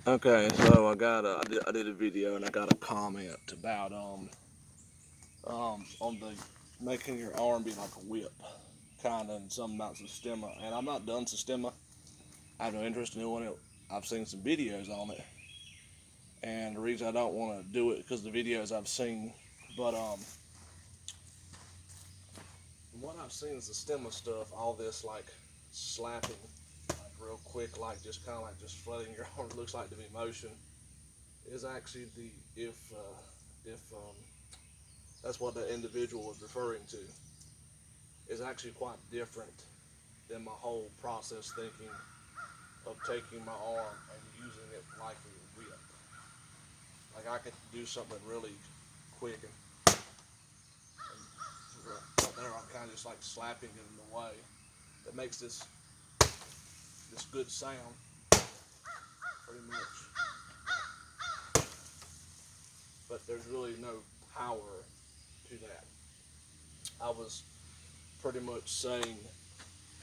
Okay, so I did a video and I got a comment about on the making your arm be like a whip, kind of, and something about Systema. And I'm not done Systema. I have no interest in doing it. I've seen some videos on it, and the reason I don't want to do it because the videos I've seen. But what I've seen is Systema stuff. All this like slapping, like real quick, like just kind of like just flooding your arm. Looks like to be motion is actually the if that's what the individual was referring to, is actually quite different than my whole process thinking of taking my arm and using it like a whip. Like I could do something really quick and right there I'm kind of just like slapping it in the way that makes this good sound pretty much. But there's really no power to that. I was pretty much saying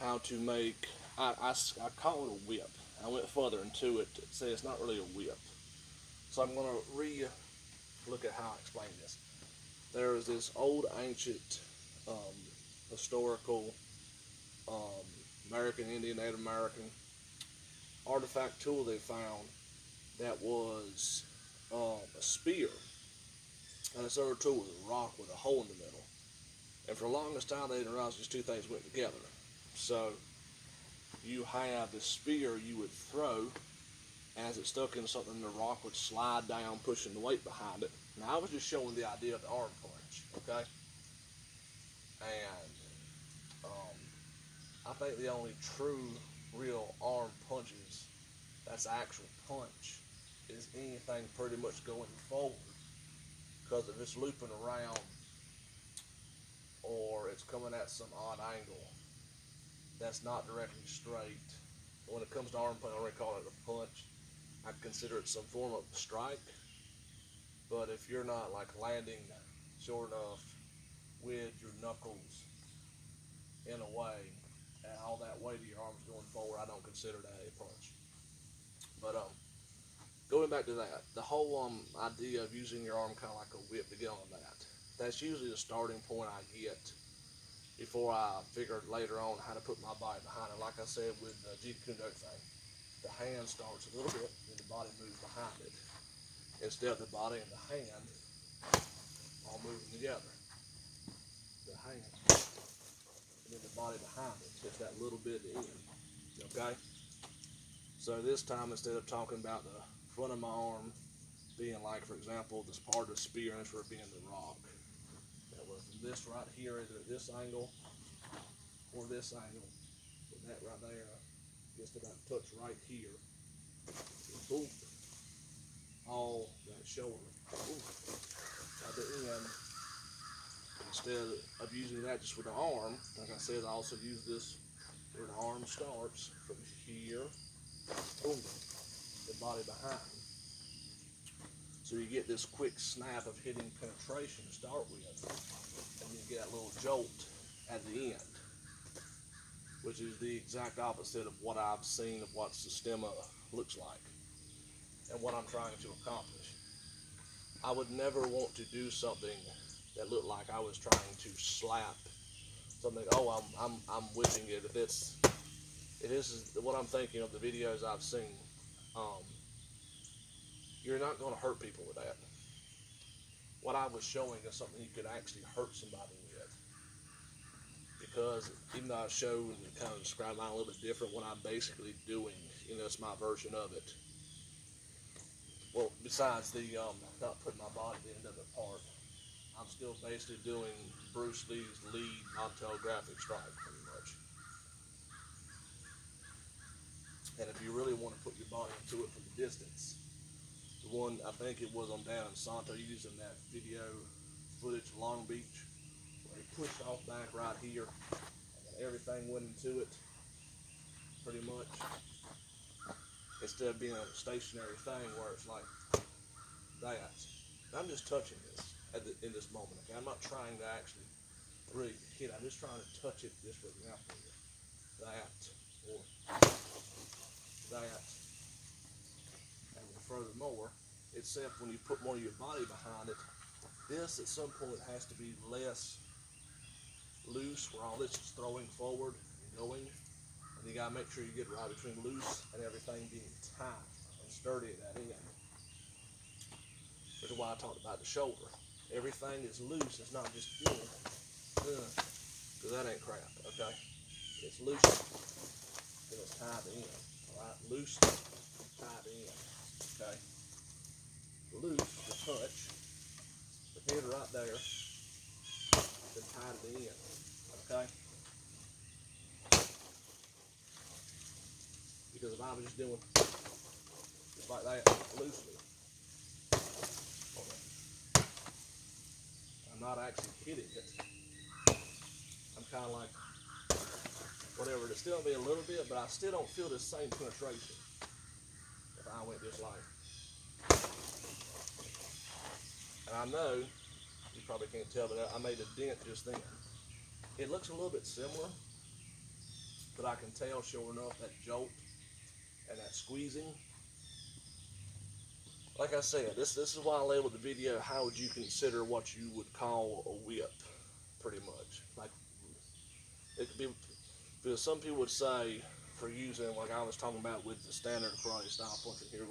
how to make, I call it a whip. I went further into it to say it's not really a whip. So I'm going to look at how I explain this. There is this old ancient um, historical um, American Indian, Native American artifact tool they found that was a spear. And this other tool was a rock with a hole in the middle. And for the longest time, they didn't realize these two things went together. So you have this spear you would throw. As it stuck in something, the rock would slide down, pushing the weight behind it. Now, I was just showing the idea of the arm punch, okay? And I think the only true, real arm punches that's actual punch is anything pretty much going forward. Because if it's looping around or it's coming at some odd angle, that's not directly straight. When it comes to arm punch, I already call it a punch. I consider it some form of strike. But if you're not like landing short enough with your knuckles in a way and all that weight of your arms going forward, I don't consider that a punch. But going back to that, the whole idea of using your arm kind of like a whip to get on that, that's usually the starting point I get before I figured later on how to put my body behind it. Like I said with the Jeet Kune Do thing, the hand starts a little bit and the body moves behind it. Instead of the body and the hand all moving together. The hand and then the body behind it, just that little bit at the end. Okay? So this time, instead of talking about the front of my arm being like, for example, this part of the spear, and this for being the rock. That was this right here, either at this angle or this angle. So that right there gets about touch right here. And boom, all that shoulder. Boom, at the end. Instead of using that just with the arm, like I said, I also use this where the arm starts from here, boom, the body behind. So you get this quick snap of hitting penetration to start with, and you get that little jolt at the end, which is the exact opposite of what I've seen of what Systema looks like and what I'm trying to accomplish. I would never want to do something that looked like I was trying to slap something. Oh, I'm whipping it. If this is what I'm thinking of the videos I've seen, um, you're not going to hurt people with that. What I was showing is something you could actually hurt somebody with. Because even though I showed and kind of described mine a little bit different, what I'm basically doing, it's my version of it. Well, besides the not putting my body at the end of the part, I'm still basically doing Bruce Lee's lead non-telegraphic strike, pretty much. And if you really want to put your body into it from the distance, the one I think it was on down in Santo using that video footage of Long Beach, where he pushed off back right here, and everything went into it, pretty much. Instead of being a stationary thing where it's like that. I'm just touching this in this moment. Okay, I'm not trying to actually really hit. I'm just trying to touch it. Just for example, that or that, and then furthermore, except when you put more of your body behind it, this at some point has to be less loose, where all this is throwing forward and going. And you gotta make sure you get right between loose and everything being tight and sturdy at that end. Which is why I talked about the shoulder. Everything is loose, it's not just because that ain't crap, okay? It's loose and it's tied in, alright? Loose, tied in, okay? Loose, the touch, the head right there, then tied it in, okay? Because if I was just doing just like that, loosely, I'm not actually hitting it. I'm kind of like, whatever, it's still be a little bit, but I still don't feel the same penetration if I went just like. And I know, you probably can't tell, but I made a dent just then. It looks a little bit similar, but I can tell sure enough that jolt and that squeezing. Like I said, this is why I labeled the video, how would you consider what you would call a whip, pretty much. Like, it could be, because some people would say, for using, like I was talking about with the standard karate style punching here,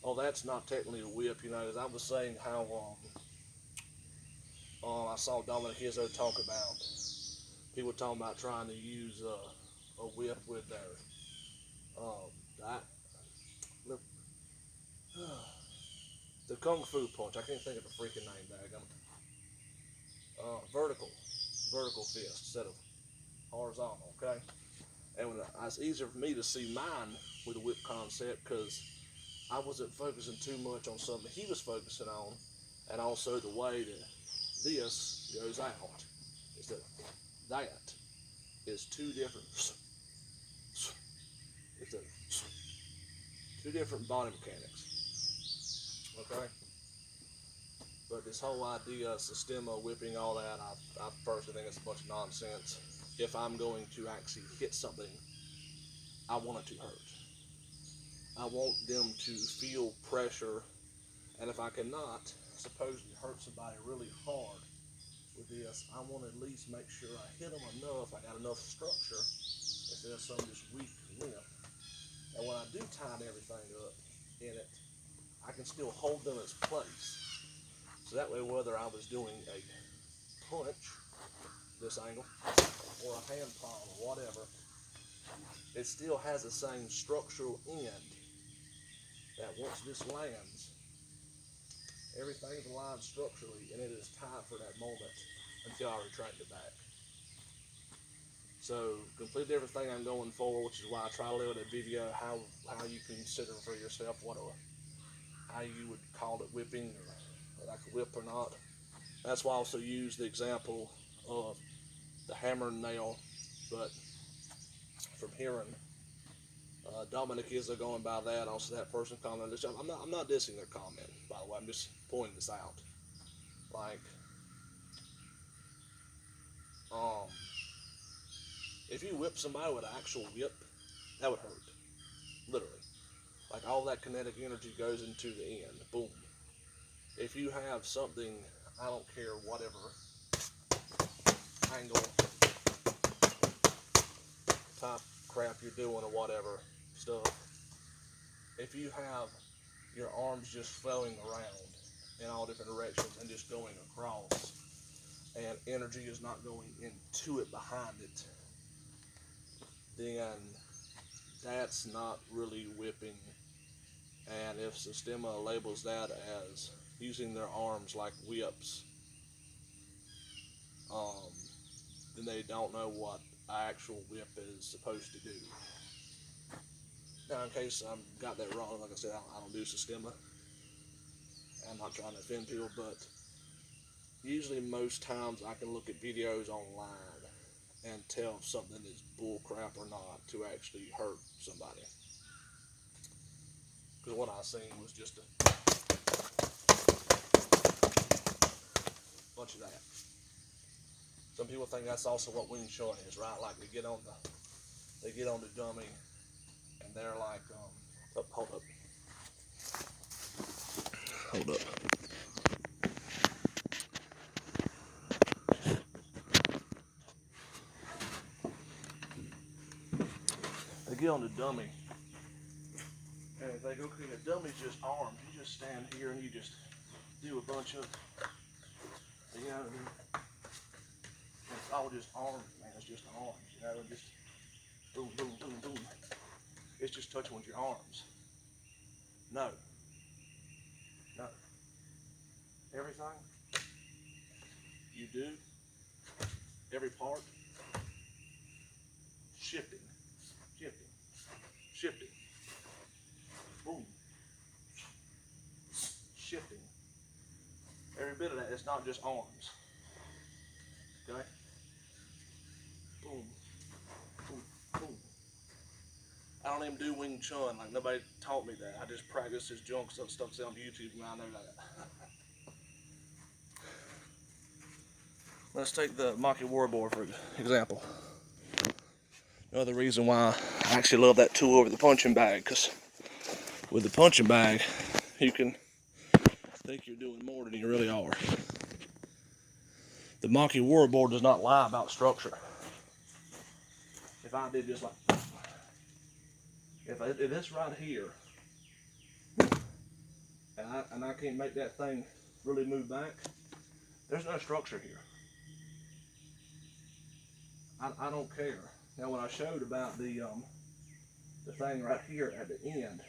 oh, that's not technically a whip, you know, as I was saying how, I saw Dominic Izzo talk about, people talking about trying to use a whip with their, the Kung Fu punch, I can't think of the freaking name, vertical fist instead of horizontal, okay? And it's easier for me to see mine with a whip concept because I wasn't focusing too much on something he was focusing on, and also the way that this goes out. Instead of that is two different, two different body mechanics. Okay. But this whole idea of Systema, whipping, all that, I personally think it's a bunch of nonsense. If I'm going to actually hit something, I want it to hurt. I want them to feel pressure, and if I cannot supposedly hurt somebody really hard with this, I want to at least make sure I hit them enough, I got enough structure, instead of some just weak limp. And when I do tie everything up in it, I can still hold them in place. So that way, whether I was doing a punch, this angle, or a hand palm, or whatever, it still has the same structural end that once this lands, everything's aligned structurally, and it is tight for that moment until I retract it back. So, completely different thing I'm going for, which is why I try to label that video how you consider for yourself how you would call it whipping, or like a whip or not. That's why I also use the example of the hammer and nail, but from hearing Dominic Izzo going by that, also that person commented. I'm not dissing their comment, by the way. I'm just pointing this out. Like, if you whip somebody with an actual whip, that would hurt, literally. Like, all that kinetic energy goes into the end. Boom. If you have something, I don't care, whatever angle, type crap you're doing or whatever stuff, if you have your arms just flowing around in all different directions and just going across, and energy is not going into it behind it, then that's not really whipping. And if Systema labels that as using their arms like whips, then they don't know what an actual whip is supposed to do. Now, in case I got that wrong, like I said, I don't do Systema. I'm not trying to offend people, but usually most times I can look at videos online and tell if something is bull crap or not to actually hurt somebody. Because what I seen was just a bunch of that. Some people think that's also what Wing Chun is, right? Like they get on the dummy and they're like, hold up. get on the dummy, and if they go clean, the dummy's just arms. You just stand here and you just do a bunch of, you know, it's all just arms, man. It's just arms, you know, and just boom, boom, boom, boom. It's just touching with your arms. No. No. Everything you do, every part, shifting, shifting, shifting, boom, shifting. Every bit of that, it's not just arms, okay? Boom, boom, boom. I don't even do Wing Chun, like nobody taught me that. I just practice this junk stuff on YouTube and I know that. Let's take the Mach-E Warboard for example. Another reason why I actually love that tool over the punching bag, because with the punching bag, you can think you're doing more than you really are. The Mach-E Warboard does not lie about structure. If I did just like, if this right here, and I can't make that thing really move back, there's no structure here. I don't care. Now when I showed about the thing right here at the end,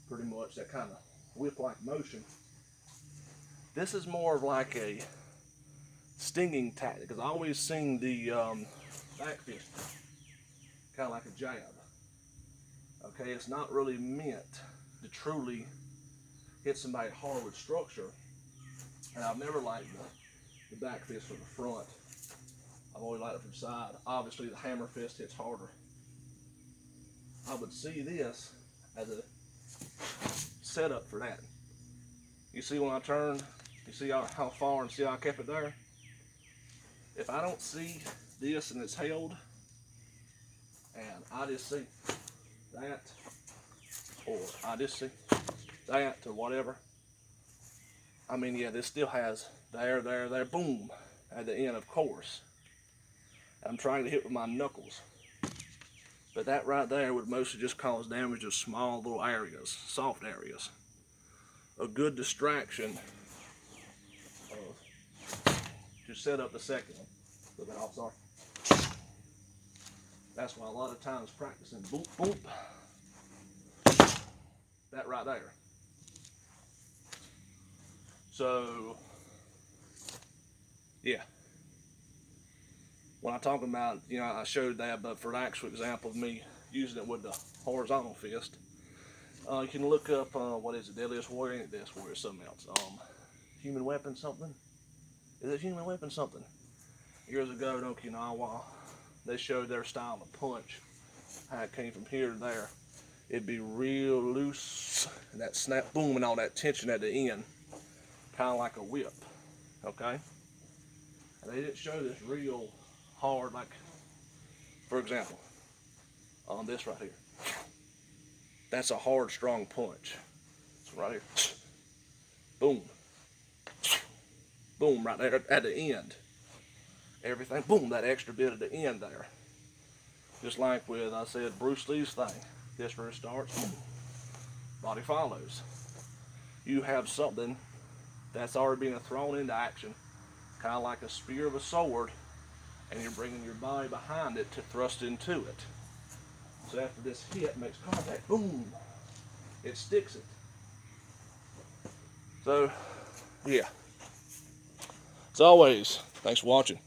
pretty much that kind of whip-like motion, this is more of like a stinging tactic, because I always sing the back fist, kind of like a jab. Okay, it's not really meant to truly hit somebody hard with structure, and I've never liked the back fist from the front. I've always liked it from the side. Obviously, the hammer fist hits harder. I would see this as a setup for that. You see when I turned, you see how far and see how I kept it there? If I don't see this and it's held, and I just see that, or I just see that, or whatever, I mean, yeah, this still has there, boom, at the end, of course. I'm trying to hit with my knuckles. But that right there would mostly just cause damage to small little areas, soft areas. A good distraction to set up the second one. A little bit off, sorry. That's why a lot of times practicing boom, boom, that right there. So, yeah. When I'm talking about, you know, I showed that, but for an actual example of me using it with the horizontal fist, you can look up, what is it, Deadliest Warrior? Ain't Deadliest Warrior, something else. Human Weapon something? Is it Human Weapon something? Years ago in Okinawa, they showed their style of punch, how it came from here to there. It'd be real loose, and that snap, boom, and all that tension at the end, kind of like a whip, okay? And they didn't show this real hard, like, for example, on this right here. That's a hard, strong punch. So right here, boom, boom, right there at the end. Everything, boom, that extra bit at the end there. Just like with, I said, Bruce Lee's thing. This where it starts, boom, body follows. You have something that's already being thrown into action, kind of like a spear of a sword, and you're bringing your body behind it to thrust into it. So after this hit makes contact, boom, it sticks it. So, yeah. As always, thanks for watching.